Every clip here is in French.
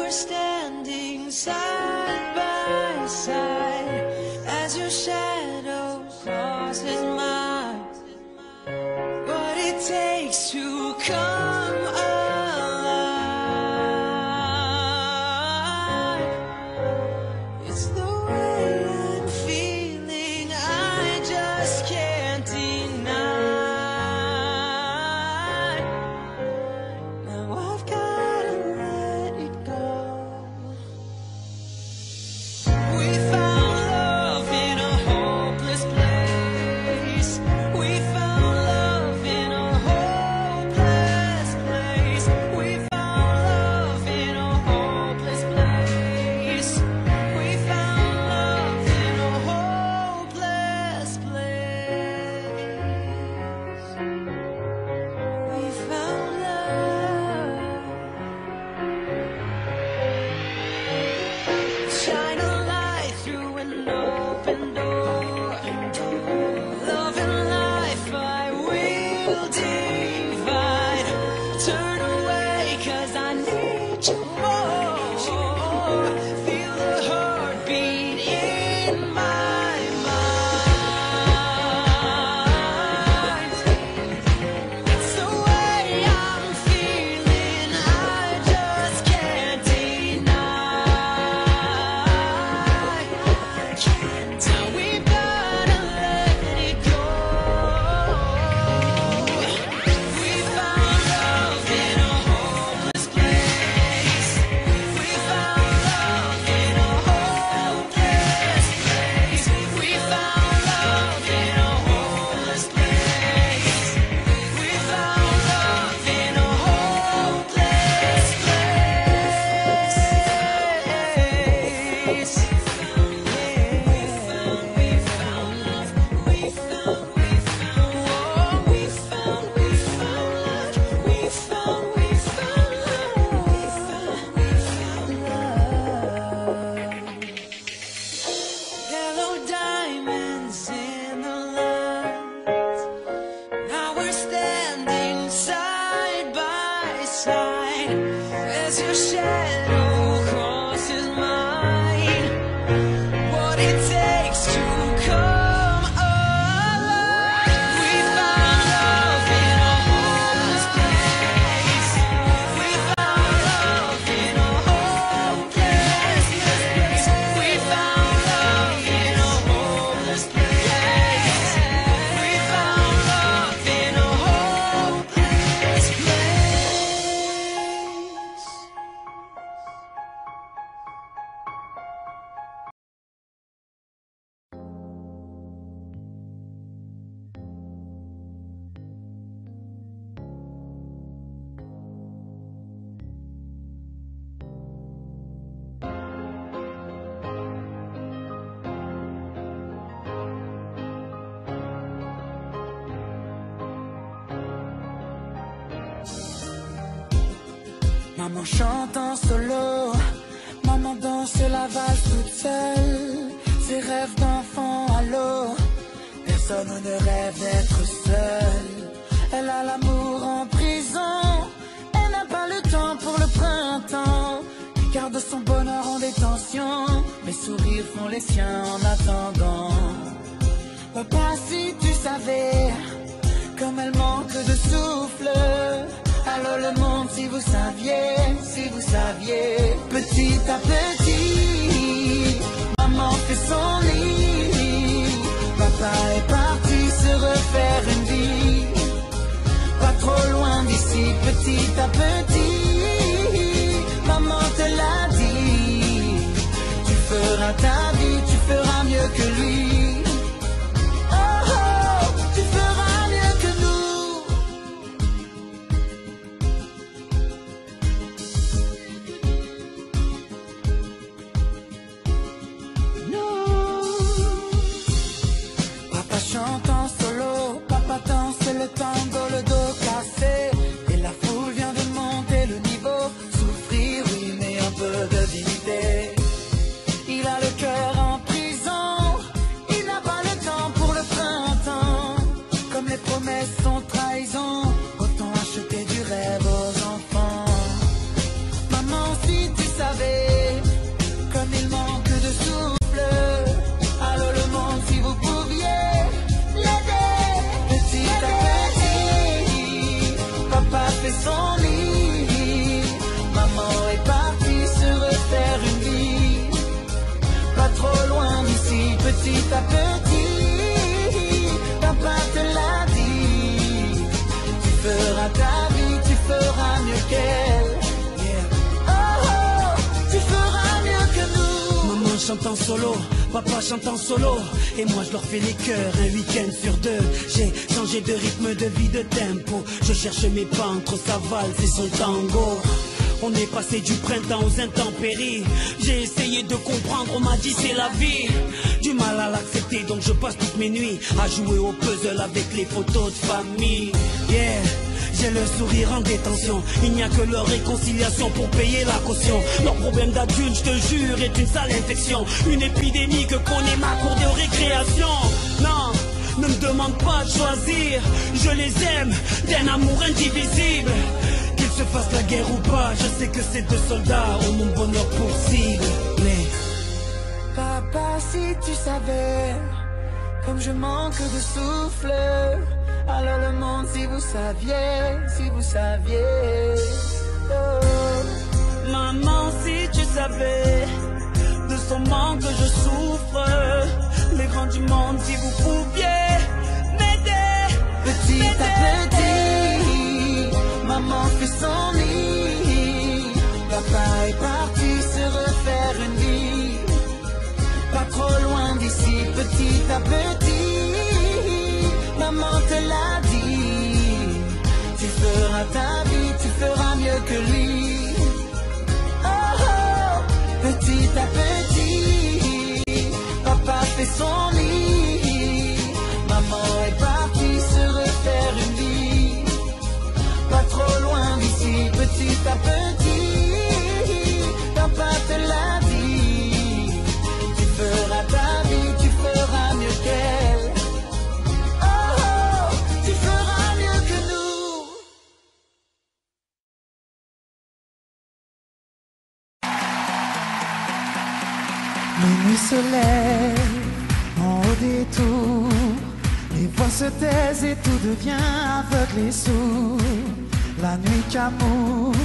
we're standing side by side as your shadow crosses mine. What it takes to come alive. It's the way I'm feeling, I just can't deny. Now I've gotta let it go. We found love in a hopeless place. We found love in a hopeless place. We found love in a hopeless place. We found love in a hopeless place. We found love. Shine a light through an open door. Love and life I will divide. Turn away 'cause I need you more. Feel the heartbeat in my mind. It's the way I'm feeling, I just can't deny. Now we gotta let it go. We found love in a hopeless place. We found love in a hopeless place. We found love in a hopeless place. We found love in a hopeless place. Yellow diamonds in the light. Now we're standing side by side as your shadow crosses mine. What it takes to come alive. We found love in a hopeless place. We found love in a hopeless place. We found love in a hopeless place. We found love in a hopeless place. Maman chante en solo, maman danse la valse toute seule. Ses rêves d'enfant à l'eau, personne ne rêve d'être seul. Elle a l'amour en prison, elle n'a pas le temps pour le printemps. Elle garde son bonheur en détention, mes sourires font les siens en attendant. Papa, si tu savais comme elle manque de souffle. Allô le monde, si vous saviez, petit à petit, maman fait son lit. Papa est parti se refaire une vie, pas trop loin d'ici, petit à petit, maman te l'a dit. Tu feras ta vie, tu feras mieux que lui. Oh oh, tu feras mieux que nous. Papa chante en solo, papa danse le tango, le dos cassé. Et la foule vient de monter le niveau. Souffrir, oui, mais un peu de dignité. Il a le cœur chante en solo, papa chante en solo. Et moi je leur fais les chœurs un week-end sur deux. J'ai changé de rythme, de vie, de tempo. Je cherche mes pas entre sa valse et son tango. On est passé du printemps aux intempéries. J'ai essayé de comprendre, on m'a dit c'est la vie. Du mal à l'accepter, donc je passe toutes mes nuits à jouer au puzzle avec les photos de famille. Yeah, j'ai le sourire en détention. Il n'y a que leur réconciliation pour payer la caution. Leur problème d'adulte, je te jure, est une sale infection. Une épidémie que connaît ma cour de récréation. Non, ne me demande pas de choisir. Je les aime d'un amour indivisible. Qu'ils se fassent la guerre ou pas, je sais que ces deux soldats ont mon bonheur pour cible. Mais papa, si tu savais comme je manque de souffle. Alors le monde, si vous saviez, si vous saviez. Oh. maman, si tu savais de son manque je souffre. Les grands du monde, si vous pouviez m'aider. Petit à petit, maman fait son lit. Papa est parti se refaire une vie. Pas trop loin d'ici, petit à petit. Maman te l'a dit. Tu feras ta vie, tu feras mieux que lui. Oh, oh, petit à petit, papa fait son lit. Maman est partie se refaire une vie. Pas trop loin d'ici, petit à petit. Papa te l'a dit. Tu feras ta vie, tu feras mieux qu'elle. Oh, oh, tu feras mieux que nous. Minuit se lève en haut des tours. Les voix se taisent et tout devient aveugle et sourd. La nuit camoufle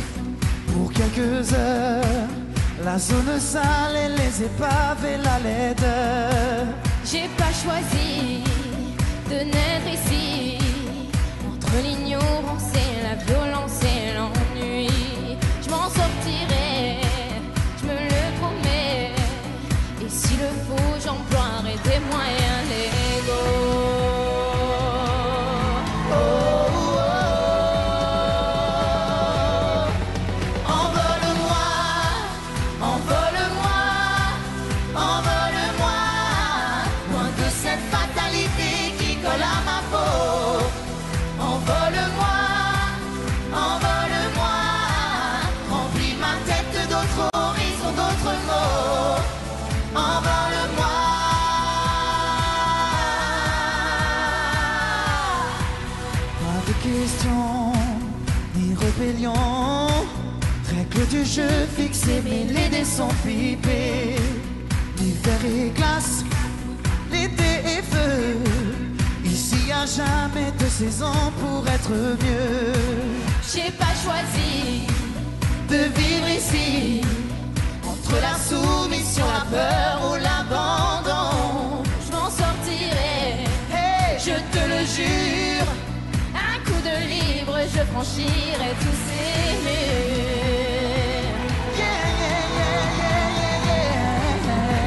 pour quelques heures la zone sale et les épaves et la laideur. J'ai pas choisi de naître ici. Entre l'ignorance et la violence et l'ennui, je m'en sortirai, je me le promets. Et s'il le faut, j'emploierai des moyens légaux. Ni rébellion, règles du jeu fixées, mais les dés sont pipés. L'hiver est glace, l'été est feu. Ici y a jamais de saison pour être mieux. J'ai pas choisi De vivre ici, entre la soumission, la peur ou l'abandon. Je m'en sortirai, hey, je te le jure. Un coup de libre, je franchirai tous ces murs. yeah, yeah, yeah, yeah, yeah, yeah.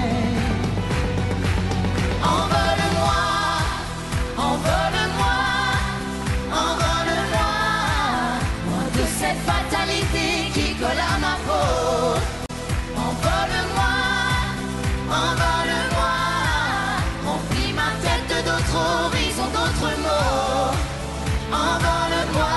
Envole-moi, envole-moi, envole-moi, loin de cette fatalité qui colle à ma peau. Envole-moi, envole-moi, remplis ma tête d'autres horizons, d'autres mots. Envole-moi.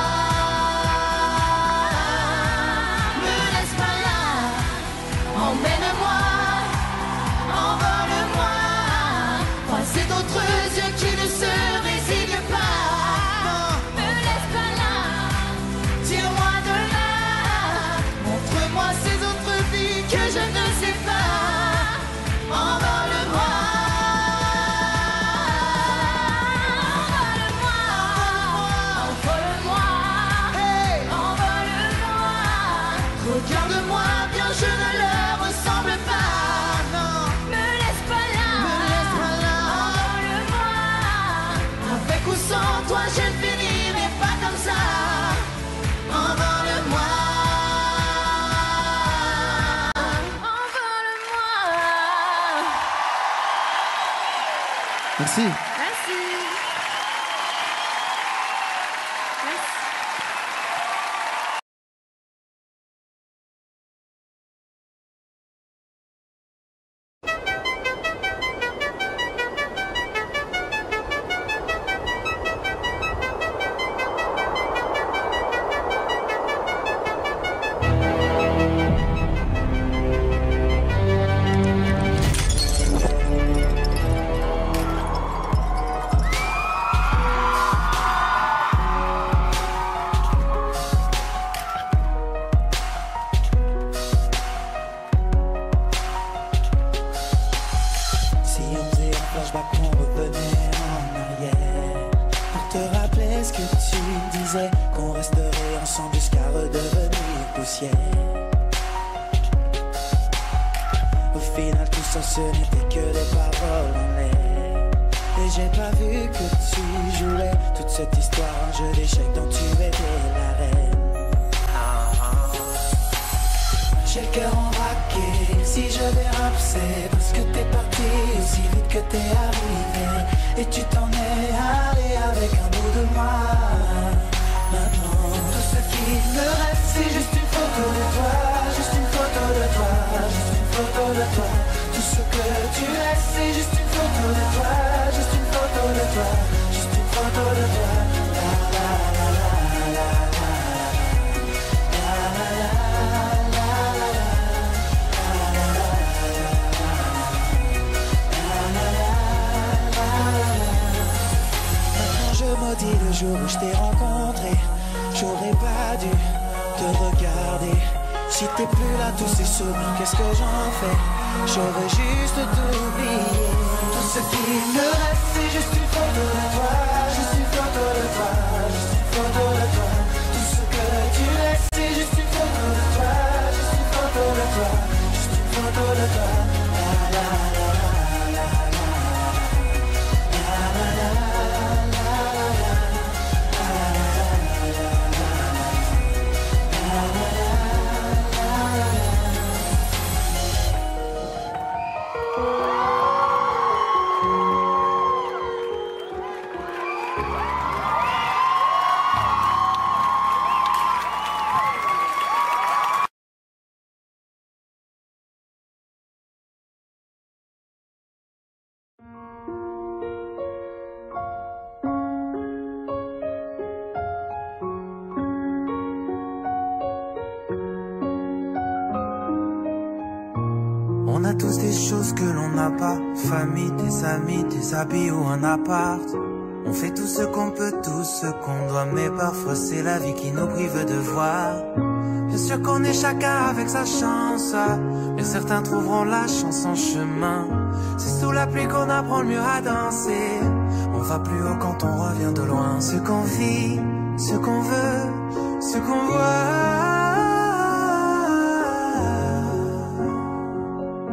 Merci. Merci. Si on faisait un flashback, on revenait en arrière pour te rappeler ce que tu disais, qu'on resterait ensemble jusqu'à redevenir poussière. Au final tout ça ce n'était que des paroles en l'air. Et j'ai pas vu que tu jouais toute cette histoire, un jeu d'échecs dont tu étais la reine. J'ai le cœur embraqué, si je dérape c'est parce que t'es parti aussi vite que t'es arrivé. Et tu t'en es allé avec un bout de moi. Maintenant tout ce qui me reste c'est juste une photo de toi. Juste une photo de toi, juste une photo de toi. Tout ce que tu laisses c'est juste une photo de toi. Juste une photo de toi, juste une photo de toi. La la la la la la. Je maudis le jour où je t'ai rencontré. J'aurais pas dû te regarder. Si t'es plus là, tous ces souvenirs, qu'est-ce que j'en fais? J'aurais juste t'oublier. Tout ce qui me reste, c'est juste une photo de toi. Juste une photo de toi. Juste une photo de toi. Tout ce que tu laisses, c'est juste une photo de toi. Juste une photo de toi. Juste une photo de toi. La la la la la la la la la. On a tous des choses que l'on n'a pas, famille, des amis, des habits ou un appart. On fait tout ce qu'on peut, tout ce qu'on doit, mais parfois c'est la vie qui nous prive de voir. Bien sûr qu'on est chacun avec sa chance, mais certains trouveront la chance en chemin. C'est sous la pluie qu'on apprend le mieux à danser. On va plus haut quand on revient de loin. Ce qu'on vit, ce qu'on veut, ce qu'on voit,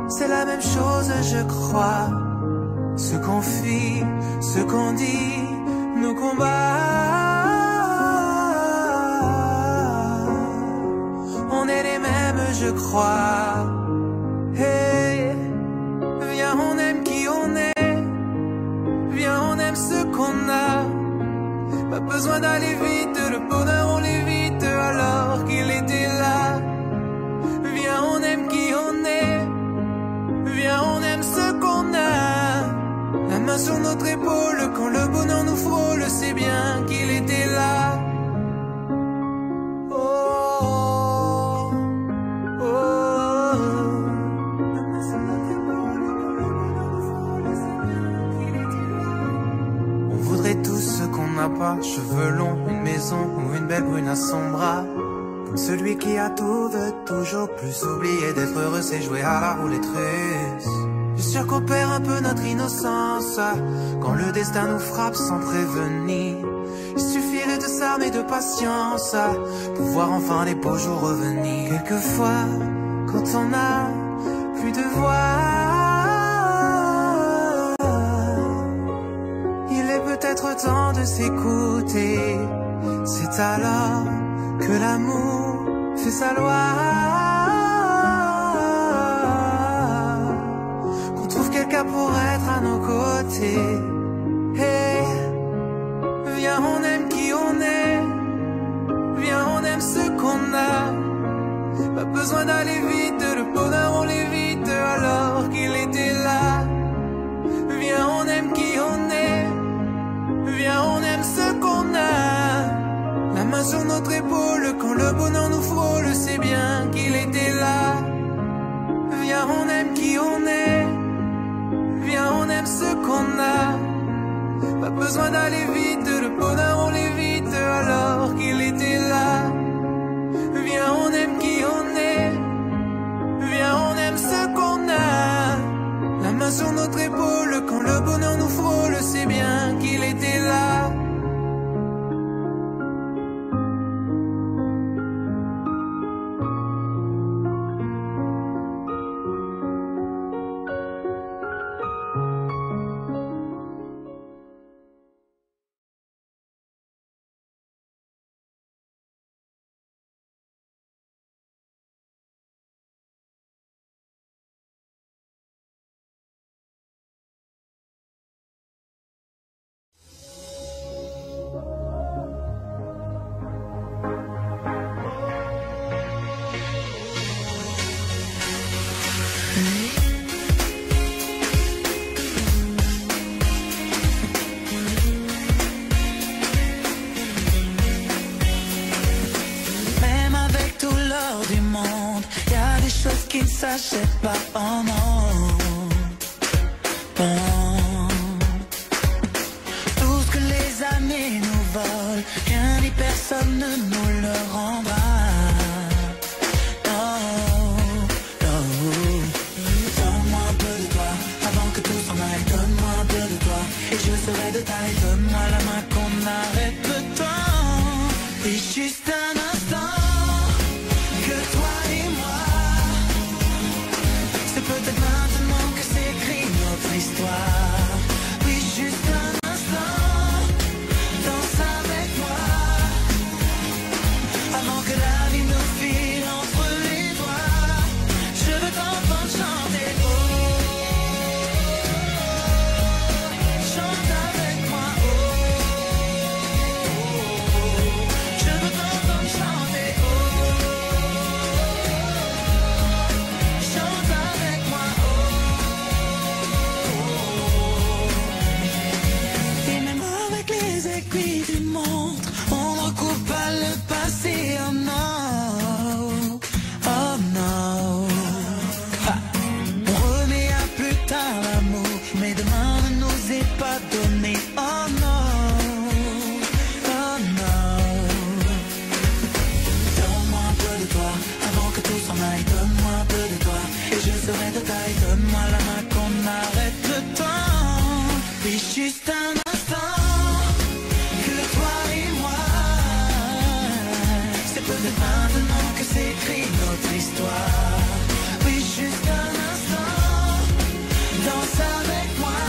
c'est la même chose, je crois. Ce qu'on fuit, ce qu'on dit, nos combats, on est les mêmes, je crois. Hey, viens, on aime qui on est. Viens, on aime ce qu'on a. Pas besoin d'aller vite, le bonheur on l'évite alors qu'il était là. Viens, on aime qui on est. Viens, on aime ce qu'on a. La main sur notre épaule, quand le bonheur nous frôle, c'est bien qu'il était là. Oh, oh, oh. La main sur notre épaule, quand le bonheur nous frôle, c'est bien qu'il était là. On voudrait tous ce qu'on n'a pas, cheveux longs, une maison ou une belle brune à son bras. Comme celui qui a tout veut toujours plus. Oublier d'être heureux, c'est jouer à la roulette russe. Je suis sûr qu'on perd un peu notre innocence quand le destin nous frappe sans prévenir. Il suffirait de s'armer de patience pour voir enfin les beaux jours revenir. Quelquefois, quand on a plus de voix, il est peut-être temps de s'écouter. C'est alors que l'amour fait sa loi. Qu'on trouve quelqu'un pour être à nos côtés. Pas besoin d'aller vite, le bonheur on l'évite alors qu'il était là. Viens, on aime qui on est. Viens, on aime ce qu'on a. La main sur notre épaule quand le bonheur nous frôle, c'est bien qu'il était là. Viens, on aime qui on est. Viens, on aime ce qu'on a. Pas besoin d'aller vite, le bonheur on l'évite alors qu'il était là. Viens, on aime qui on est. Viens, on aime ce qu'on a. La main sur notre épaule quand le bonheur nous frôle, c'est bien qu'il était là. Qui ne s'achète pas en or. Tout ce que les années nous volent, rien ni personne ne nous le rendra. Donne-moi un peu de toi, avant que tout s'en aille. Donne-moi un peu de toi, et je serai de taille. Donne-moi la main qu'on arrête le temps. Et juste un instant, que toi et moi. C'est peut-être maintenant que s'écrit notre histoire. Oui, juste un instant, danse avec moi. Avant que la vie nous file entre les doigts. Je veux t'entendre chanter. Oh, chante avec moi. Oh, je veux t'entendre chanter. Oh, chante avec moi. Et même avec les aiguilles d'une montre, on ne recoupe pas le passé. Oh non, oh non. Ha. On remet à plus tard l'amour, mais demain ne nous est pas donné. Oh non, oh non. Donne-moi un peu de toi, avant que tout s'en aille. Donne-moi un peu de toi, et je serai de taille. Donne-moi la main qu'on arrête le temps. Et juste un instant, que toi et moi. C'est peut-être maintenant que s'écrit notre histoire. Oui, juste un instant, danse avec moi.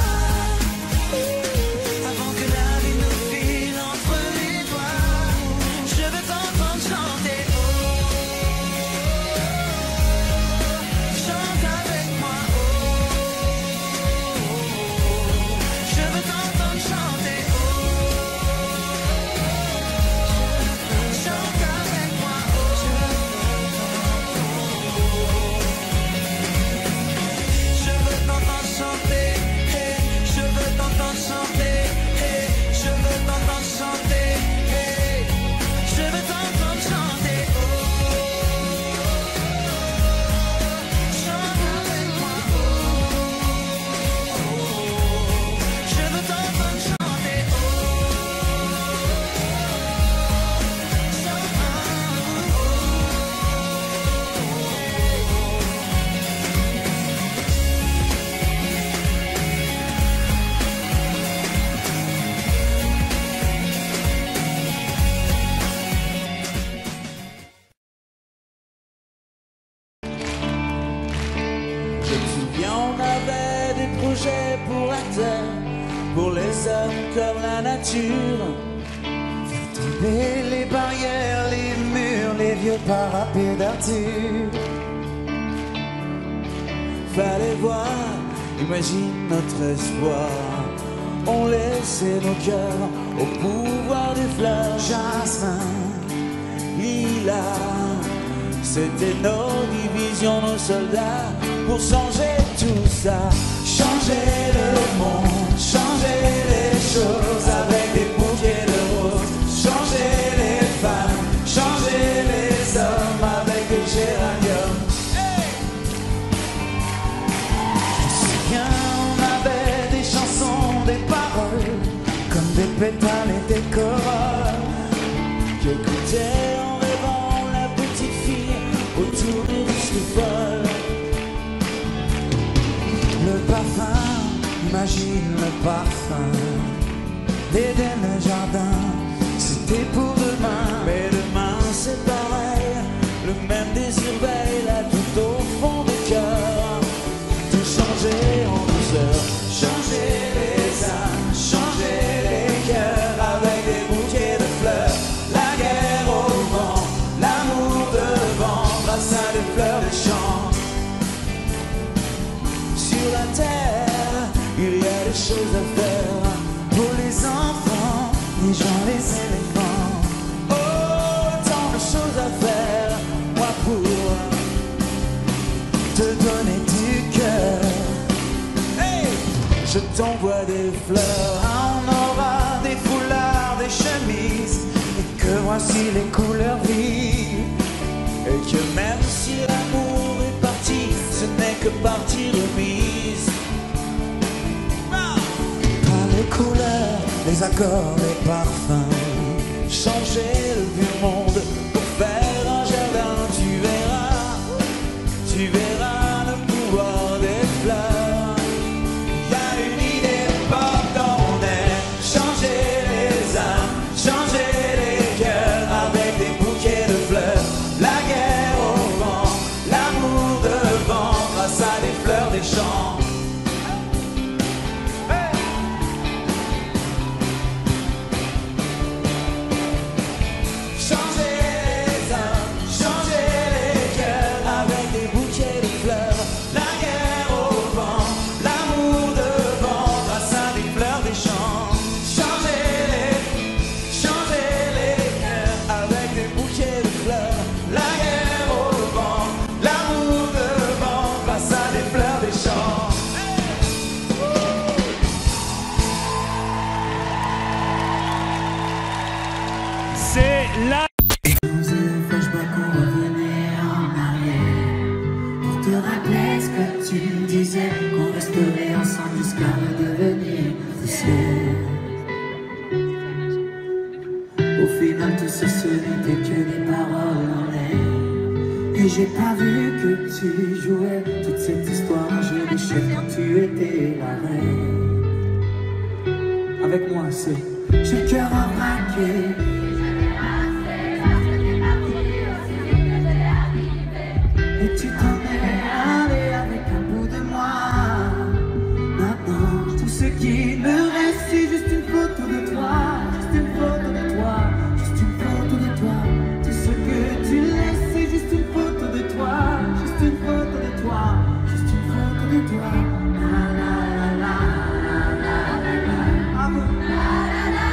Avant que la vie nous file entre les doigts. Je veux t'entendre chanter. Oh, chante avec moi. Oh, je veux t'entendre chanter. Oh, chante avec moi. Oh, je veux t'entendre chanter. Hey, je veux t'entendre chanter. Hey, je veux t'entendre chanter. Hey, je veux t'entendre chanter. Oh, chante avec moi. Oh, je veux t'entendre chanter. Oh, Je me souviens, on avait des projets pour la terre, pour les hommes comme la nature. Tomber les barrières, les murs, les vieux parapets d'Arthur. Fallait voir, imagine notre espoir. On laissait nos cœurs au pouvoir des fleurs. Jasmin, Lilas, C'était nos divisions, nos soldats, pour changer tout ça. Changer le monde, changer les choses avec des bouquets de roses. Changer les femmes, changer les hommes avec des géraniums. Hey! Je me souviens, on avait des chansons, des paroles, comme des pétales et des corolles, qui écoutaient en rêvant la petite fille autour des disques folles. Le parfum, imagine le parfum, l'Éden, le jardin, c'était pour demain. Mais demain c'est pareil, le même désir veille là tout au fond du cœur. Tout changer en douceur, changer les âmes, changer les cœurs avec des bouquets de fleurs. La guerre au vent, l'amour devant, grâce à des fleurs des champs. Sur la terre, il y a des choses à faire pour les enfants, les gens, les éléphants. Oh, tant de choses à faire, moi pour te donner du cœur. Hey, je t'envoie des fleurs, on aura des foulards, des chemises, et que voici les couleurs vives. Et que même si l'amour est parti, ce n'est que partie remise. Par les couleurs, les accords, les parfums, changer le vieux monde pour faire un jardin. Tu verras le pouvoir des fleurs. Y a une idée forte dans mon air, changer les âmes, changer les cœurs avec des bouquets de fleurs. La guerre au vent, l'amour devant, grâce à des fleurs des champs. Changer les âmes, changer les cœurs avec des bouquets de fleurs. La guerre au vent, l'amour devant, grâce à des fleurs des champs. Changer les cœurs avec des bouquets de fleurs. La guerre au vent, l'amour devant, grâce à des fleurs des champs. C'est la Flashback, on revenait en arrière pour te rappeler ce que tu disais, qu'on resterait ensemble jusqu'à redevenir poussière. Au final, tout ça, ce n'était que des paroles en l'air. Et j'ai pas vu que tu jouais toute cette histoire, un jeu d'échecs quand tu étais la reine. Avec moi, c'est j'ai le cœur à braquer. Et tu t'en es allé avec un bout de moi. Maintenant, tout ce qui me reste, c'est juste une photo de toi. Juste une photo de toi. Juste une photo de toi. Tout ce que tu laisses, c'est juste une photo de toi. Juste une photo de toi. Juste une photo de toi. La la la la la la la. Amour. La la la.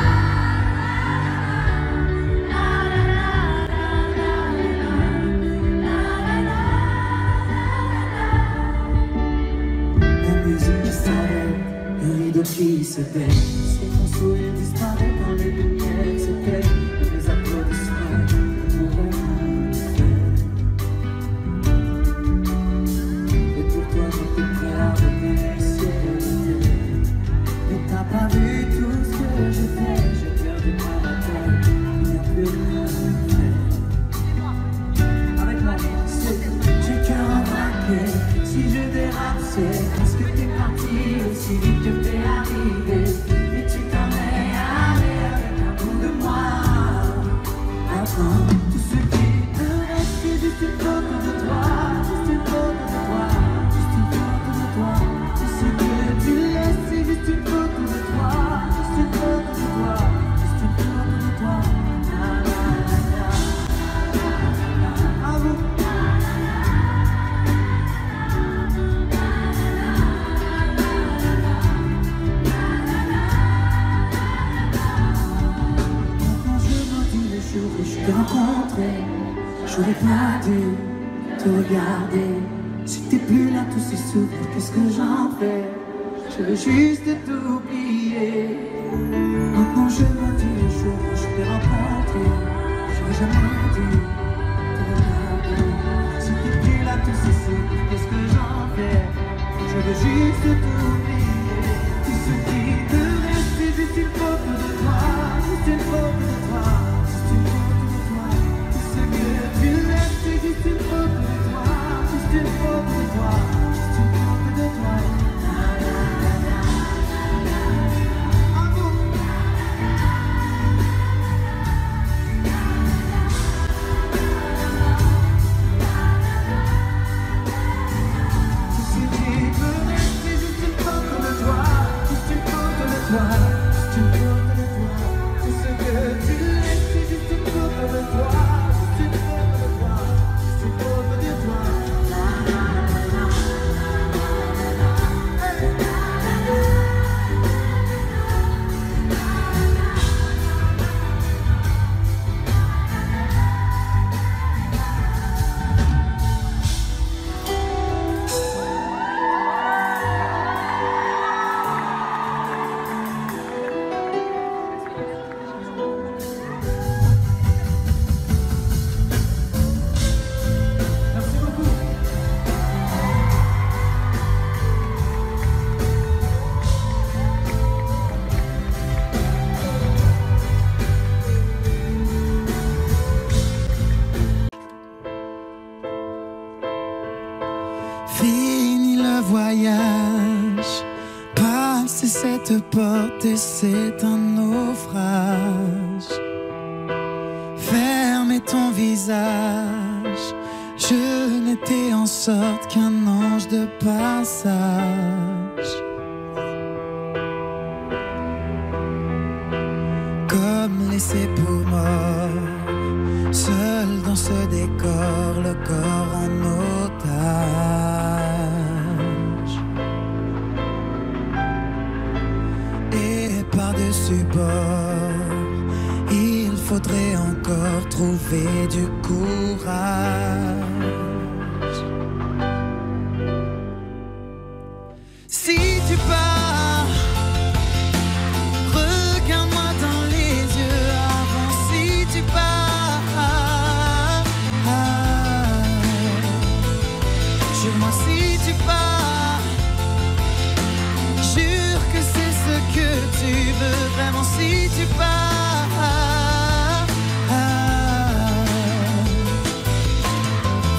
Qui se baisse, et mon sourire disparaît quand les lumières s'éteignent, les applaudissements ne pourraient rien faire. Et pour toi j'étais prêt à reconnaître mais t'as pas vu tout ce que j'ai fait, j'ai perdu ma bataille, il n'y a plus rien à faire. Avec moi, j'ai le cœur embraqué, si je dérape c'est parce que t'es parti aussi vite que t'es arrivé. Et tu t'en es allé avec un bout de moi. Maintenant, tout ce qui me reste, c'est juste une photo de toi. Juste une photo de toi. Juste une photo de toi. Tout ce que tu laisses, c'est juste une photo de toi. Juste une photo de toi. Juste une photo de toi. La la la la. À vous. dû te regarder. Si t'es plus là, tous ces souvenirs, qu'est-ce que j'en fais? Je veux juste t'oublier. Maintenant je me dis le jour où je t'ai rencontré, j'aurais jamais dû te regarder. Si t'es plus là, tous ces souvenirs, qu'est-ce que j'en fais? Je veux juste t'oublier. Tout ce qui te reste, c'est juste une photo de toi, juste une photo de toi, juste une photo de toi. Tout ce que tu laisses, c'est juste une photo de toi, juste une photo de toi, juste une photo de toi. Fini le voyage, passer cette porte et c'est un naufrage. Fermez ton visage, je n'étais en sorte qu'un ange de passage. Comme laissé pour mort, seul dans ce décor, le corps en otage. Et par-dessus bord, il faudrait encore trouver du courage. Si tu pars, regarde-moi dans les yeux avant. Si tu pars, jure-moi si tu pars. Jure que c'est ce que tu veux vraiment. Si tu pars,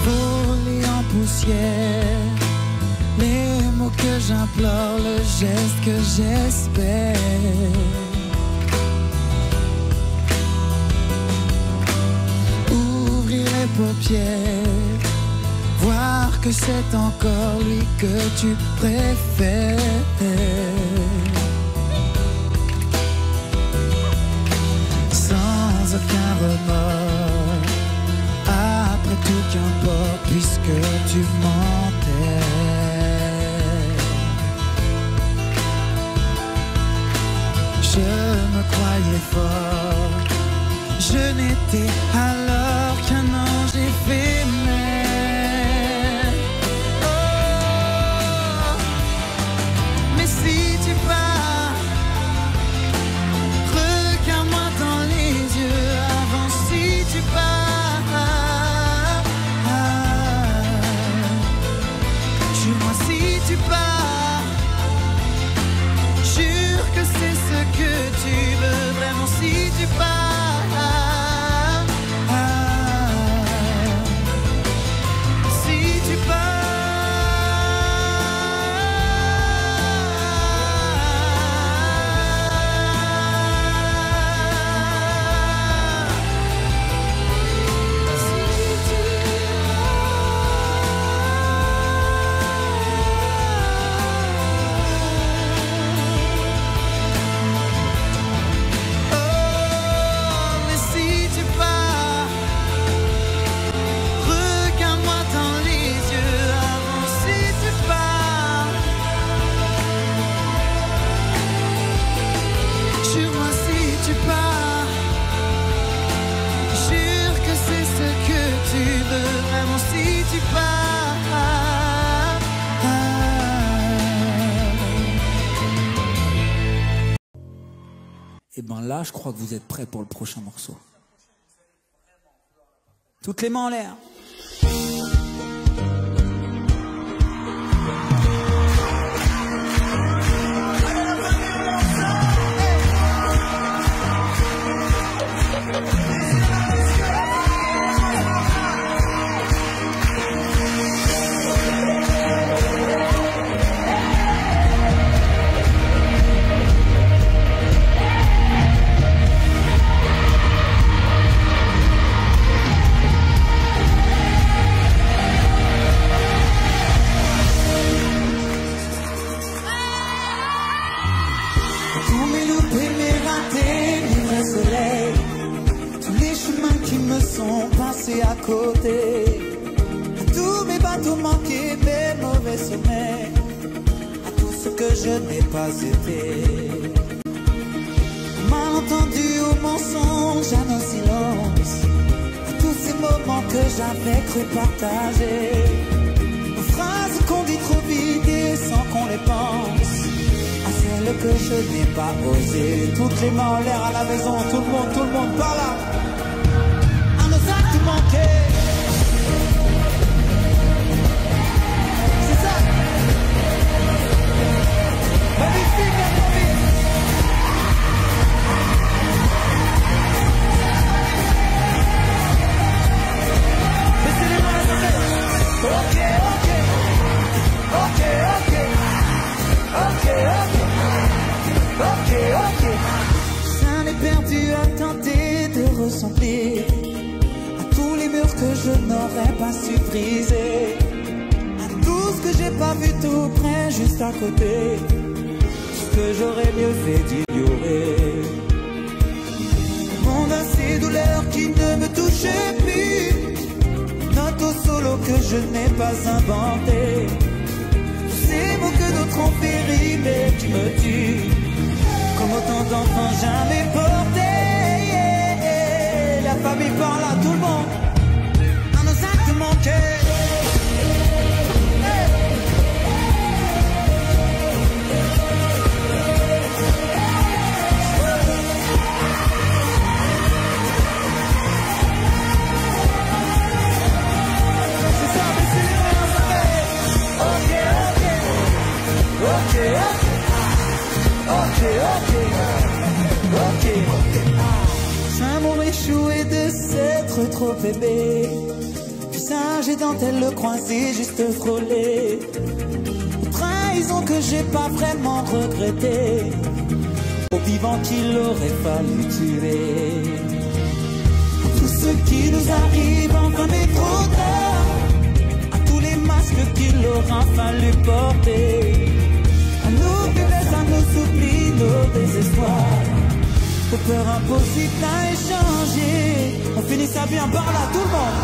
voler en poussière, les mots que j'implore, le geste que j'espère. Ouvrir les paupières, voir que c'est encore lui que tu préfères. Sans aucun remords, après tout qu'importe puisque tu mentais. Je me croyais fort, je n'étais alors qu'un ange éphémère. Oh, mais si tu pars, regarde-moi dans les yeux avant. Si tu pars, jure-moi si tu pars. Jure que c'est ce que tu veux vraiment. Si tu pars, si tu pars. Oh, Et ben là, je crois que vous êtes prêts pour le prochain morceau. Toutes les mains en l'air. À côté, tous mes bateaux manqués, mes mauvais sommets, à tout ce que je n'ai pas été. Malentendu au mensonge, à nos silences, à tous ces moments que j'avais cru partager, aux phrases qu'on dit trop vite et sans qu'on les pense, à celles que je n'ai pas osé. Toutes les mains en l'air à la maison, tout le monde par là. C'est ça. Magnifique, baissez les mains, s'il vous plaît. Ok. Ça n'est perdu à tenter de ressembler que je n'aurais pas su briser, à tout ce que j'ai pas vu tout près, juste à côté, ce que j'aurais mieux fait d'ignorer. Monde à ces douleurs qui ne me touchaient plus, note au solo que je n'ai pas inventé, ces mots que d'autres ont péri mais qui me tuent, comme autant d'enfants jamais portés. La famille par là, tout le monde. Un amour échoué de s'être trop aimé, visage et dentelle le croisé juste frôlé, trahison que j'ai pas vraiment regretté, au vivant qu'il aurait fallu tuer. Tout ce qui nous arrive enfin mais trop tard, à tous les masques qu'il aura fallu porter, à nos faiblesses, à nos oublis, nos désespoirs, aux peurs impossibles à échanger. On finit ça bien par là, tout le monde.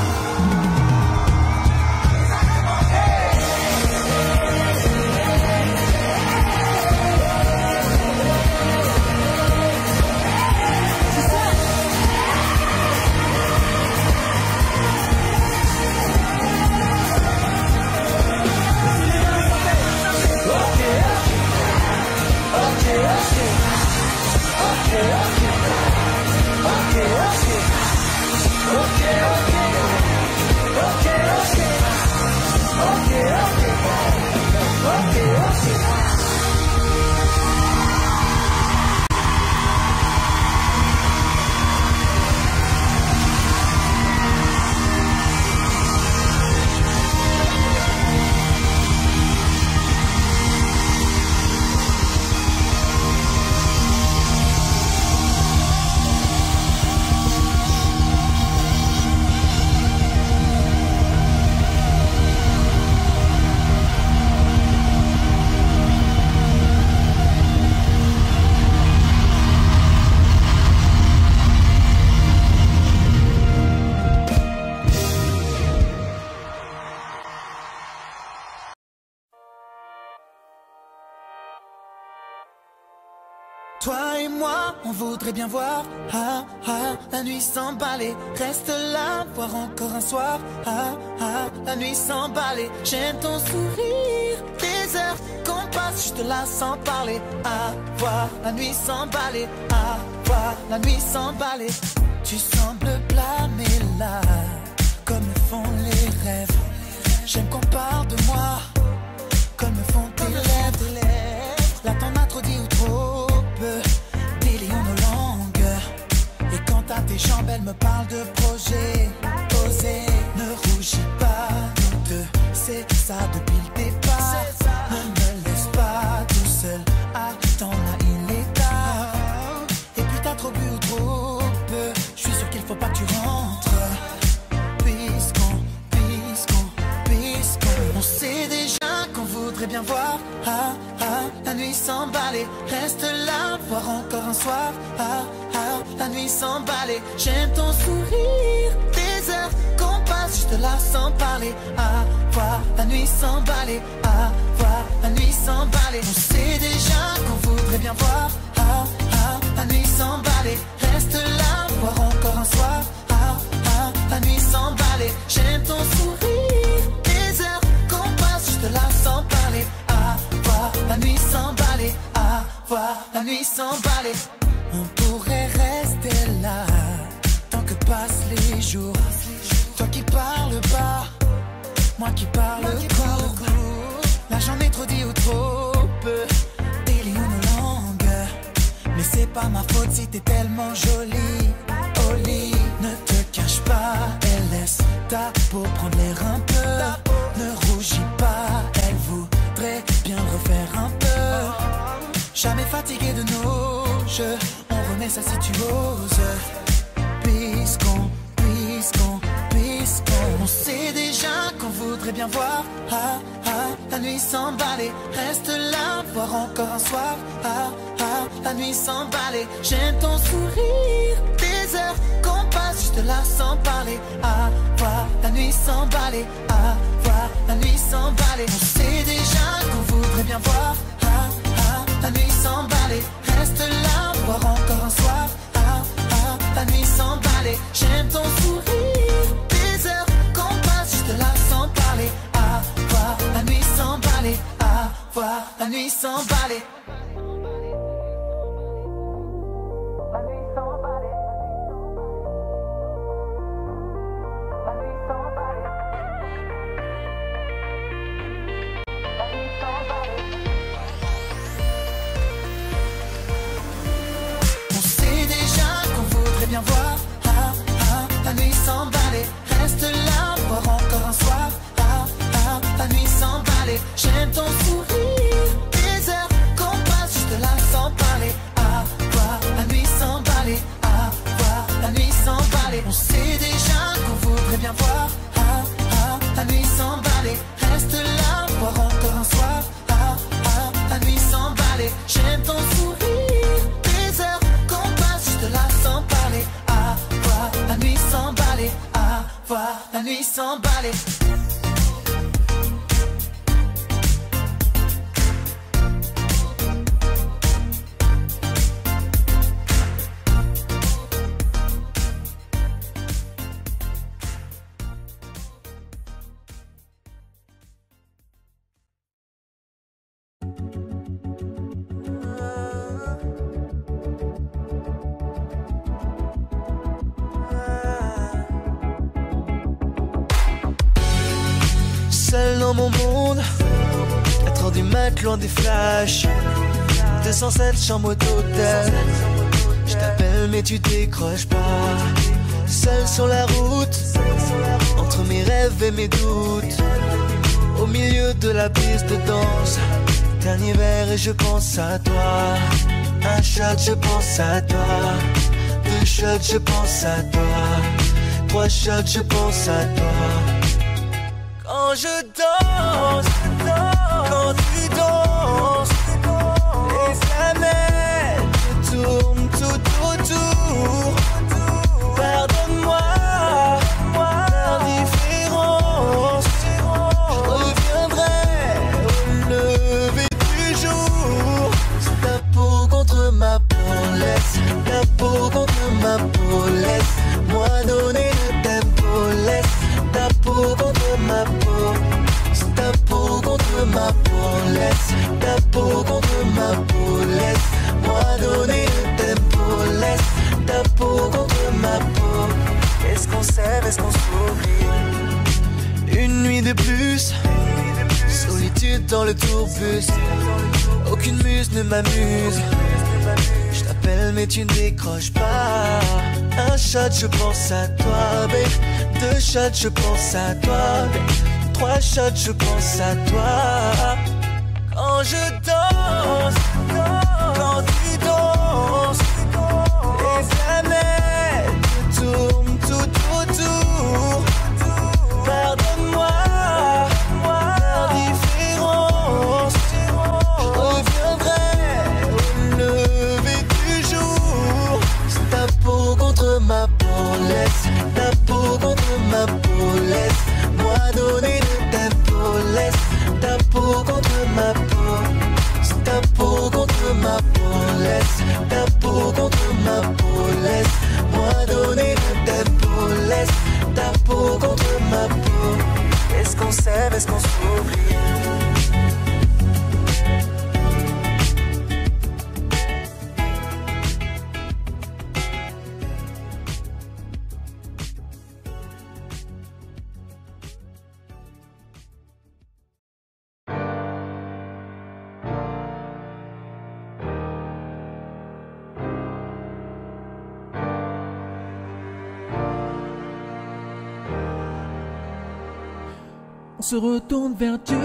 Toi et moi, on voudrait bien voir la nuit s'emballer. Reste là, voir encore un soir la nuit s'emballer. J'aime ton sourire, tes Des heures qu'on passe juste là sans parler. À voir la nuit s'emballer. À voir la nuit s'emballer. Tu sembles blâmer là, comme le font les rêves. J'aime qu'on parle de moi, comme le font tes lèvres. Là t'en as trop dit ou trop peu, délions nos langues. Et quand à tes jambes, elle me parle de projet. Osez, ne rougis pas, nous deux, c'est ça depuis le départ. Ne me laisse pas tout seul, attends là il est tard. Et puis t'as trop bu ou trop peu, je suis sûr qu'il faut pas que tu rentres. Puisqu'on on sait déjà qu'on voudrait bien voir la nuit s'emballer. Reste là, voir encore un soir la nuit s'emballer. J'aime ton sourire, des heures qu'on passe juste là sans parler. Voir la nuit s'emballer, voir la nuit s'emballer. On sait déjà qu'on voudrait bien voir la nuit s'emballer. Reste là, voir encore un soir la nuit s'emballer. J'aime ton sourire, des heures qu'on passe juste là sans parler. Voir la nuit s'emballer, voir la nuit s'emballer. On pourrait rester là tant que passent les jours. Toi qui parles bas, moi qui parle court. Là j'en ai trop dit ou trop peu, délions nos langues. Mais c'est pas ma faute si t'es tellement jolie. Au lit, ne te cache pas et laisse ta peau prendre l'air un peu. Ne rougis pas, elle voudrait bien refaire un peu. Jamais fatigué de nos jeux, on remet ça si tu oses. Puisqu'on on sait déjà qu'on voudrait bien voir la nuit s'emballer. Reste là, voir encore un soir la nuit s'emballer. J'aime ton sourire, des heures qu'on passe juste là sans parler. Voir la nuit s'emballer, voir la nuit s'emballer. On sait déjà qu'on voudrait bien voir la nuit s'emballer. Reste là, voir encore un soir la nuit s'emballer. J'aime ton sourire, des heures qu'on passe juste là sans parler. Voir la nuit s'emballer, voir la nuit s'emballer. Viens voir la nuit s'emballer. Reste là, voir encore un soir la nuit s'emballer. J'aime ton sourire, des heures qu'on passe juste là sans parler. Voir la nuit s'emballer, voir la nuit s'emballer. On sait déjà qu'on voudrait bien voir la nuit s'emballer. Reste là, voir encore un soir la nuit s'emballer. J'aime ton sourire, des heures qu'on passe juste là sans parler. Voir la nuit s'emballer, voir la nuit s'emballer. Seul dans mon monde, 4 heures du mat, loin des flashs. 207 chambres d'hôtel. Je t'appelle mais tu décroches pas. Seul sur la route, entre mes rêves et mes doutes. Au milieu de la piste de danse, dernier verre et je pense à toi. Un shot, je pense à toi. 2 shots, je pense à toi. 3 shots, je pense à toi. Quand je danse, quand tu danses, les planètes tournent tout autour. Pardonne-moi l'indifférence, je reviendrai au lever du jour. C'est ta peau contre ma peau, laisse ta peau contre ma peau, laisse-moi donner le tempo, laisse ta peau contre ma peau, c'est ta peau contre ma peau, plus. Solitude dans le tourbus. Aucune muse ne m'amuse. Je t'appelle mais tu ne décroches pas. Un shot je pense à toi, babe. 2 shots je pense à toi, babe. 3 shots je pense à toi. Quand je danse, quand tu danses, les planètes tournent tout autour. Pardonne-moi l'indifférence. Je reviendrai au lever du jour. C'est ta peau contre ma peau, laisse ta peau contre ma peau, laisse-moi donner de ta peau, laisse ta peau contre ma peau. C'est ta peau contre ma peau, laisse ta peau contre ma peau, laisse-moi donner de ta peau, laisse ta peau contre ma peau. Est-ce qu'on s'aime, est-ce qu'on s'oublie? On se retourne vers Dieu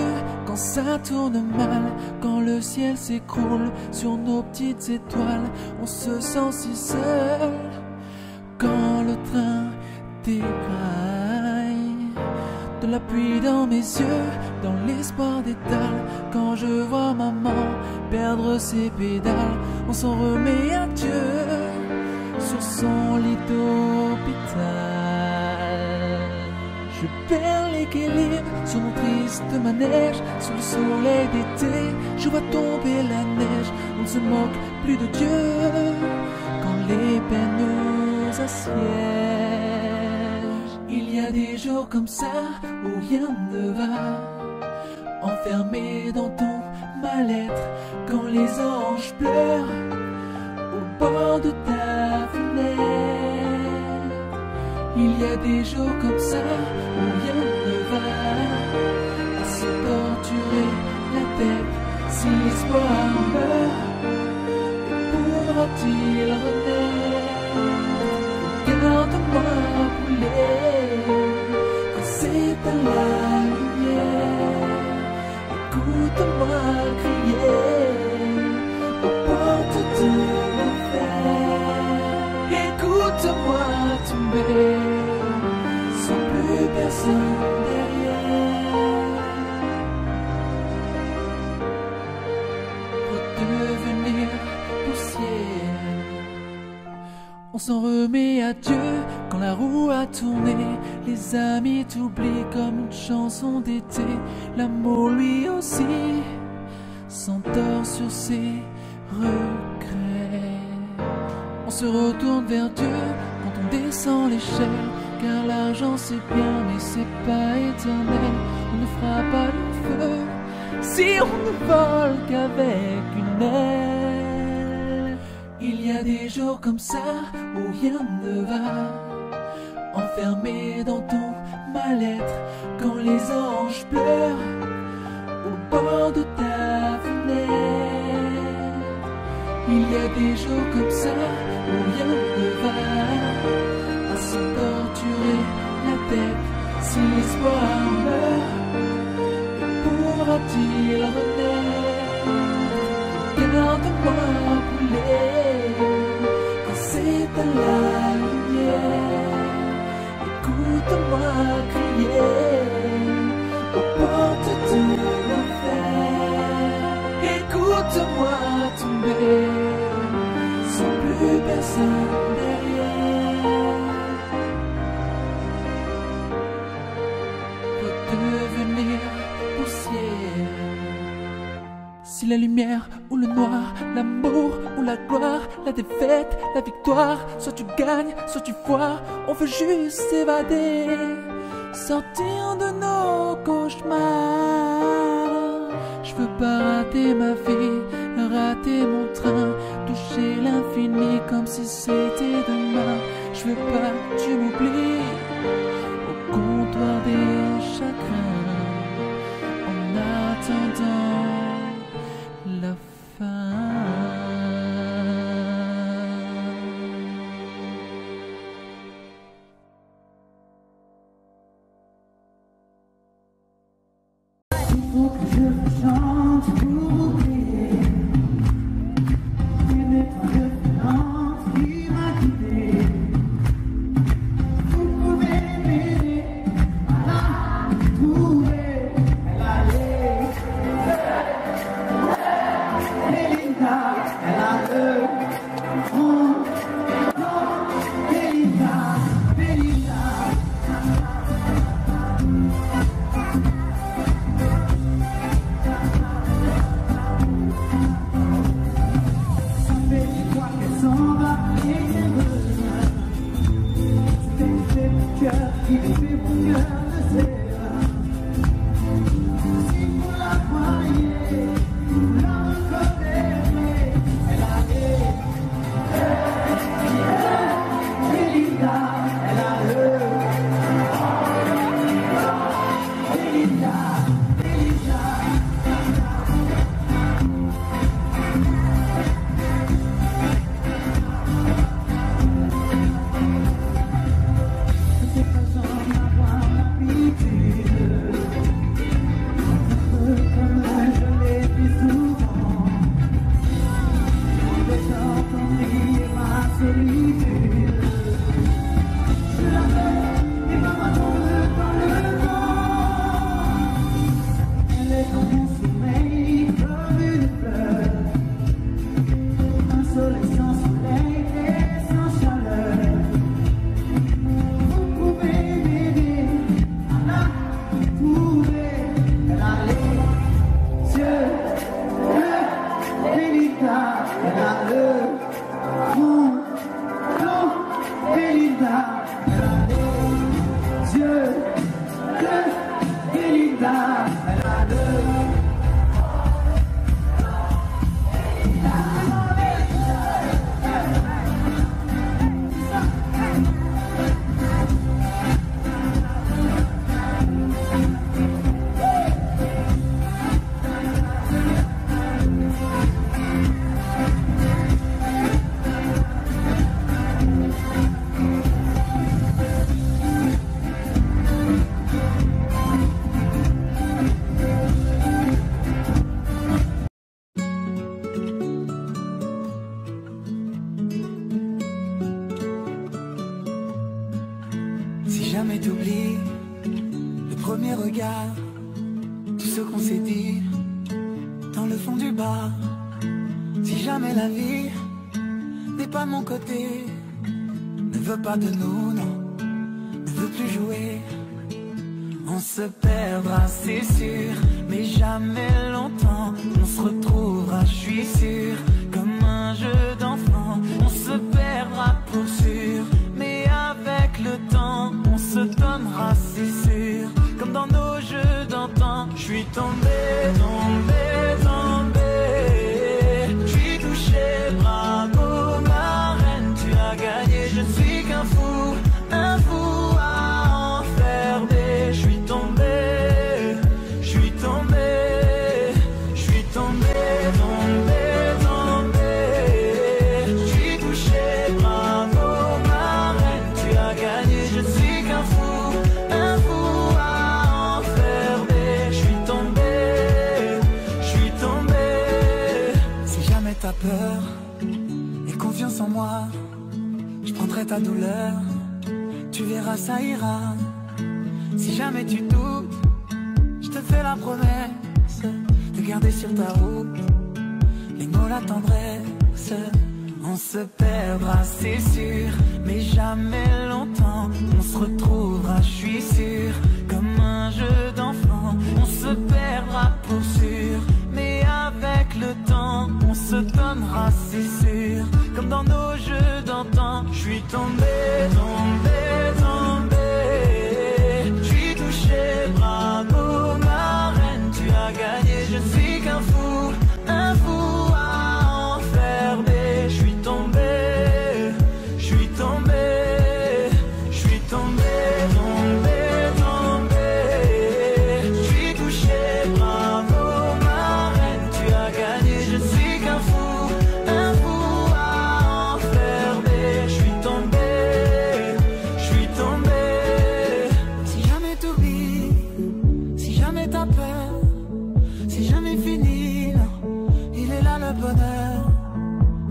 quand ça tourne mal, quand le ciel s'écroule sur nos petites étoiles. On se sent si seul quand le train déraille. De la pluie dans mes yeux, dans l'espoir d'étale. Quand je vois maman perdre ses pédales, on s'en remet à Dieu sur son lit d'hôpital. Je perds l'équilibre sur mon triste manège. Sous le soleil d'été, je vois tomber la neige. On ne se moque plus de Dieu quand les peines nous assiègent. Il y a des jours comme ça où rien ne va, enfermé dans ton mal-être. Quand les anges pleurent au bord de ta fenêtre. Il y a des jours comme ça où rien ne va, à se torturer la tête. Si l'espoir meurt, pourra-t-il renaître? Regarde-moi couler quand s'éteint la lumière. Écoute-moi crier aux portes de l'enfer. Écoute-moi tomber sans plus personne derrière. Redevenir poussière. On s'en remet à Dieu quand la roue a tourné. Les amis t'oublient comme une chanson d'été. L'amour lui aussi s'endort sur ses regrets. On se retourne vers Dieu quand on descend l'échelle, car l'argent c'est bien mais c'est pas éternel. On ne fera pas le feu si on ne vole qu'avec une aile. Il y a des jours comme ça où rien ne va, enfermé dans ton mal-être. Quand les anges pleurent au bord de ta fenêtre. Il y a des jours comme ça où rien ne va, à se torturer la tête. Si l'espoir meurt, pourra-t-il renaître? Regarde-moi couler quand s'éteint la lumière. Écoute-moi crier aux portes de l'enfer. Écoute-moi tomber sans plus personne derrière. Redevenir poussière. Si la lumière ou le noir, l'amour ou la gloire, la défaite, la victoire, soit tu gagnes, soit tu foires, on veut juste s'évader, sortir de nos cauchemars. Je veux pas rater ma vie, rater mon train, toucher l'infini comme si c'était demain. Je veux pas que tu m'oublies au comptoir des chagrins. Faut que je me chante pour oublier une étoile filante qui m'a quitté. Vous pouvez m'aider à la trouver. Elle allait, Belinda, elle a le nom, Belinda, Belinda. Ça fait 10 fois qu'elle s'en va et qu'elle revient. C'est mon cœur qui fait mon cœur de serre. Si vous la voyez, vous la reconnaîtrez. Elle a Belinda, elle a le Belinda, Belinda. C'est pas sans avoir l'habitude, comme je l'ai dit souvent. Les gens ont mis ma solitude. Je l'avais et maman tombe dans le vent. Elle est dans mon sommeil comme une fleur. Un soleil sans soleil et sans chaleur. Vous pouvez m'aider à la trouver. Elle a les yeux bleus, Belinda. Elle a le front blanc, Belinda. Elle a les yeux bleus, Belinda. Elle a le Si jamais t'oublies le premier regard, tout ce qu'on s'est dit dans le fond du bar. Si jamais la vie n'est pas de mon côté, ne veut pas de nous, non, ne veut plus jouer, on se perdra, c'est sûr, mais jamais longtemps. On se retrouvera, je suis sûr, comme un jeu d'enfant. On se perdra pour sûr, mais avec le temps, on se donnera, c'est sûr, comme dans nos jeux d'antan. Je suis tombé, tombé, tombé. Je suis touché, bravo ma reine, tu as gagné. Je ne suis qu'un fou à enfermer. Je suis tombé, je suis tombé, je suis tombé, tombé, tombé. Je suis touché, bravo ma reine, tu as gagné. Je ne suis qu'un fou à enfermer. Je suis tombé, je suis tombé. Si jamais t'as peur et confiance en moi, je prendrai ta douleur, tu verras ça ira. Si jamais tu doutes, je te fais la promesse de garder sur ta route les mots, la tendresse. On se perdra, c'est sûr, mais jamais longtemps. On se retrouvera, je suis sûr, comme un jeu d'enfant. On se perdra pour sûr, mais avec le temps, on se donnera, c'est sûr, comme dans nos jeux d'antan. Je suis tombé, tombé, tombé. Je suis touché, bravo ma reine, tu as gagné. Je suis qu'un fou à enfermer. Je suis tombé, je suis tombé, je suis tombé, tombé, tombé. Je suis touché, bravo ma reine, tu as gagné. Je suis qu'un fou à enfermer. Je suis tombé, je suis tombé. Si jamais t'oublies, si jamais t'as peur c'est jamais fini, non. Il est là le bonheur.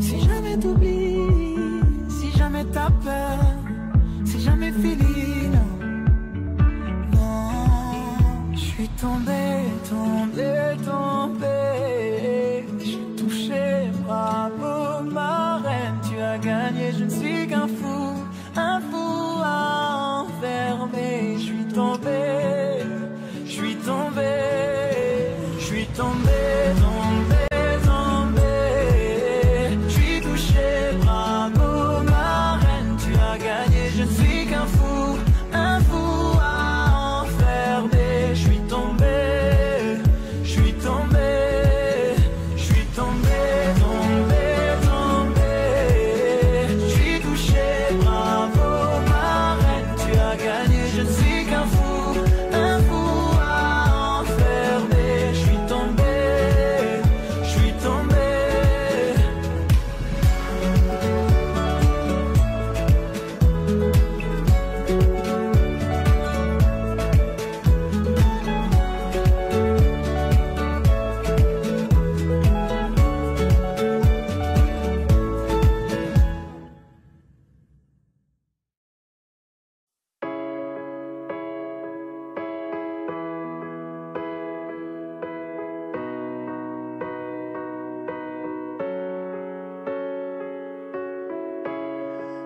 Si jamais t'oublies, si jamais t'as peur, c'est jamais fini, non. Non, je suis tombé, tombé, tombé. J'ai touché, bravo ma reine, tu as gagné, je ne suis qu'un fou à enfermer. Je suis tombé, je suis tombé, je suis tombé, tombé. Je ne suis qu'un fou à enfermer. Je suis tombé, je suis tombé, je suis tombé, tombé, tombé. Je suis touché, bravo ma reine, tu as gagné. Je ne suis qu'un fou à enfermer. Je suis tombé, je suis tombé.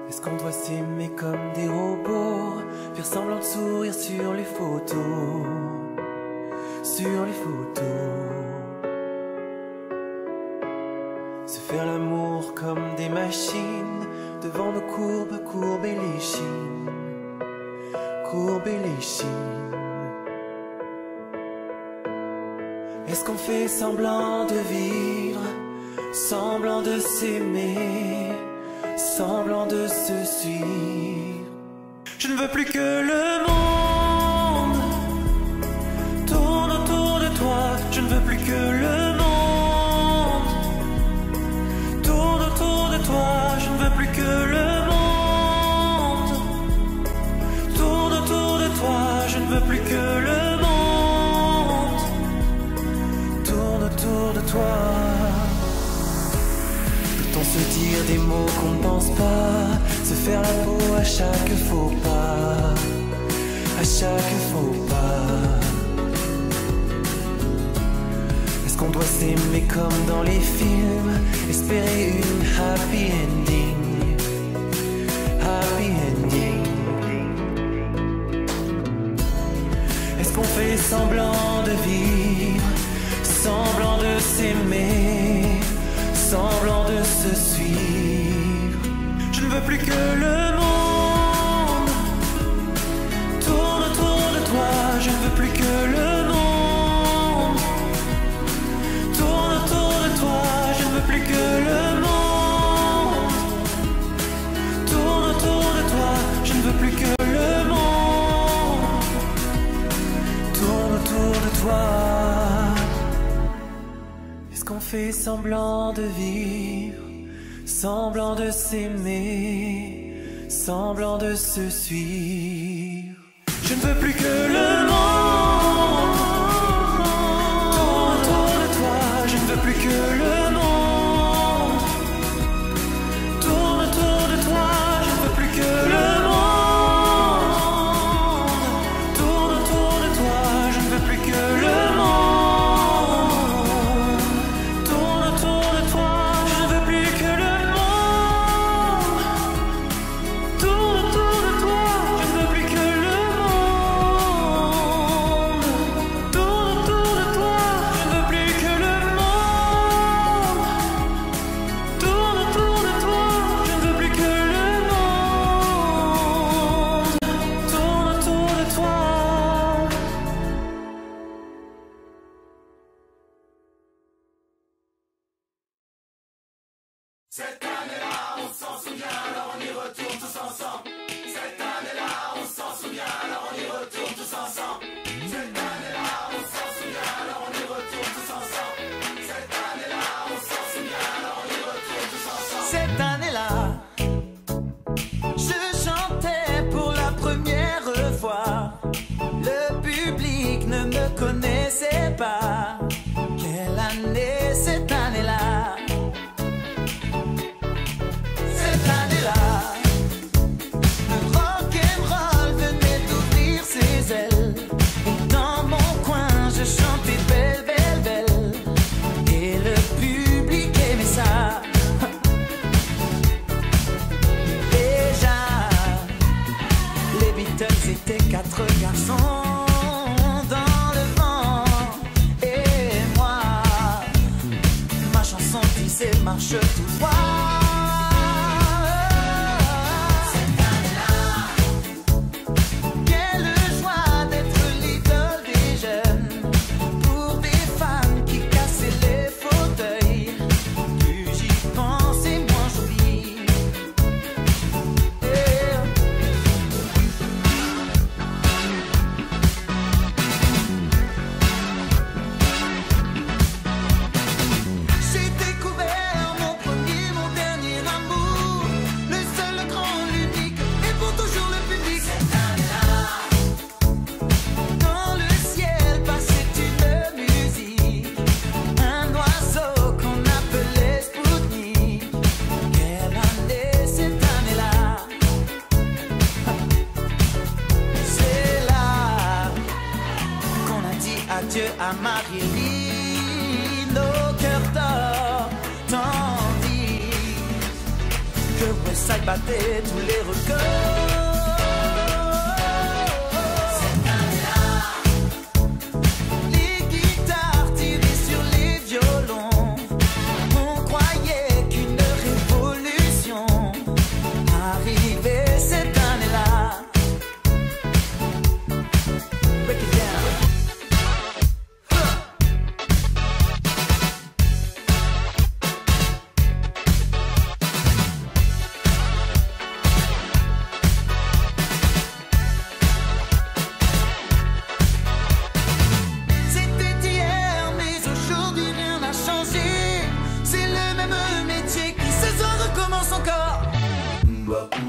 Est-ce qu'on doit s'aimer comme des robots, faire semblant de sourire sur les photos, sur les photos, se faire l'amour comme des machines, devant nos courbes, courber les chines, courber les chines. Est-ce qu'on fait semblant de vivre, semblant de s'aimer, semblant de se suivre? Je ne veux plus que le monde tourne autour de toi. Je ne veux plus que le monde tourne autour de toi. Je ne veux plus que le monde tourne autour de toi. Je ne veux plus que le monde tourne autour de toi. On se dire des mots qu'on ne pense pas, se faire la peau à chaque faux pas, à chaque faux pas. Est-ce qu'on doit s'aimer comme dans les films, espérer une happy ending, happy ending? Est-ce qu'on fait semblant de vivre, semblant de s'aimer, semblant de se suivre? Je ne veux plus que le monde tourne autour de toi. Je ne veux plus que le monde tourne autour de toi. Je ne veux plus que le monde tourne autour de toi. Je ne veux plus que le monde tourne autour de toi. Est-ce qu'on fait semblant de vivre, semblant de s'aimer, semblant de se suivre? Je ne veux plus que le monde tourne autour de toi. Je ne veux plus que le monde tourne autour de toi. Je ne veux plus que le monde tourne autour de toi. Je ne veux plus que le monde Cette année-là, on s'en souvient, alors on y retourne tous ensemble. Cette année-là, on s'en souvient, alors on y retourne tous ensemble. Cette année-là, on s'en souvient, alors on y retourne tous ensemble. Cette année-là, on s'en souvient, alors on y retourne tous ensemble. Cette année-là, je chantais pour la première fois. Le public ne me connaissait pas. marche tout droit. Adieu à Marie-Line, nos cœurs d'or, tandis que Westside battait tous les records. Les guitares tirées sur les violons, on croyait qu'une révolution arrivait cette année-là. Break it down.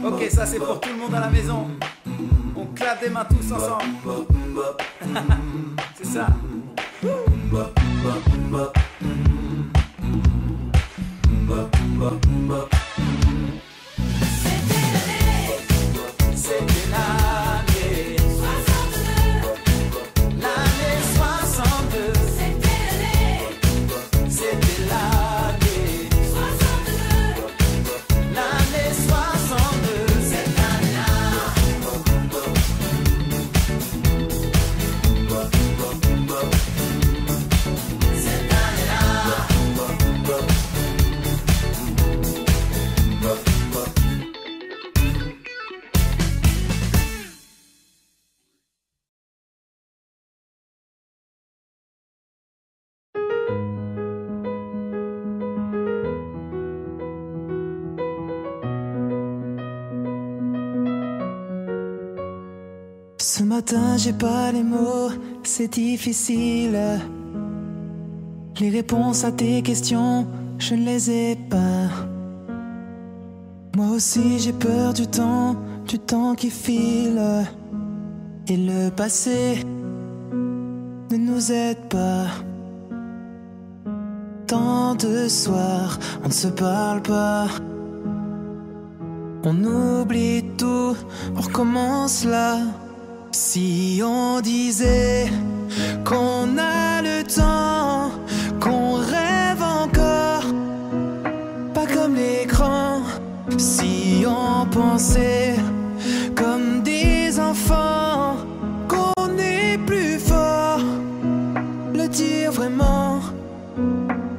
Ok, ça c'est pour tout le monde à la maison. On clappe des mains tous ensemble. C'est ça. C'était l'année 62. L'année 62. C'était l'année 62. L'année 62. Cette année-là. Cette année-là. Ce matin j'ai pas les mots, c'est difficile. Les réponses à tes questions, je ne les ai pas. Moi aussi j'ai peur du temps qui file. Et le passé ne nous aide pas. Tant de soirs, on ne se parle pas. On oublie tout, on recommence là. Si on disait qu'on a le temps, qu'on rêve encore, pas comme l'écran. Si on pensait comme des enfants, qu'on est plus fort, le dire vraiment.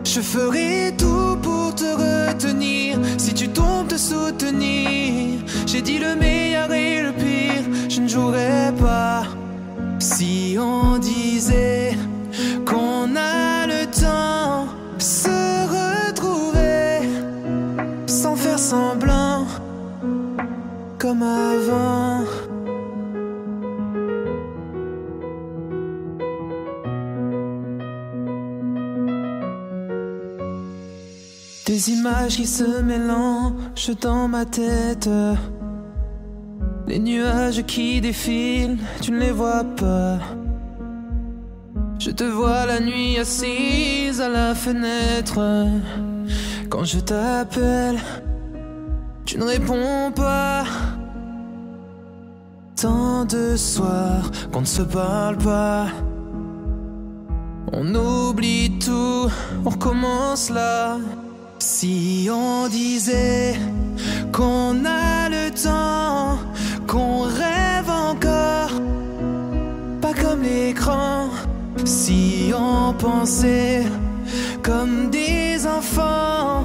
Je ferai tout pour te retenir, si tu tombes te soutenir. J'ai dit le meilleur et le pire, je ne jouerai pas. Si on disait qu'on a le temps, se retrouver sans faire semblant, comme avant. Des images qui se mélangent dans ma tête. Les nuages qui défilent, tu ne les vois pas. Je te vois la nuit assise à la fenêtre. Quand je t'appelle, tu ne réponds pas. Tant de soirs qu'on ne se parle pas. On oublie tout, on recommence là. Si on disait qu'on a le temps, qu'on rêve encore, pas comme l'écran. Si on pensait comme des enfants,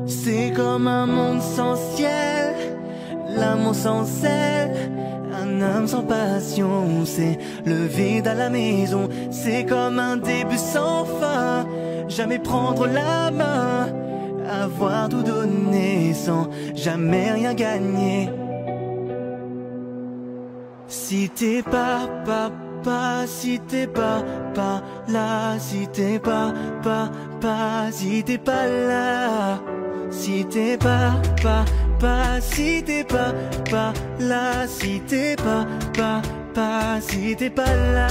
C'est comme un monde sans ciel, l'amour sans sel, un âme sans passion. C'est le vide à la maison, c'est comme un début sans fin. Jamais prendre la main, avoir tout donné sans jamais rien gagner. Si t'es pas si t'es pas là, si t'es pas si t'es pas là, si t'es pas si t'es pas là, si t'es pas si t'es pas là.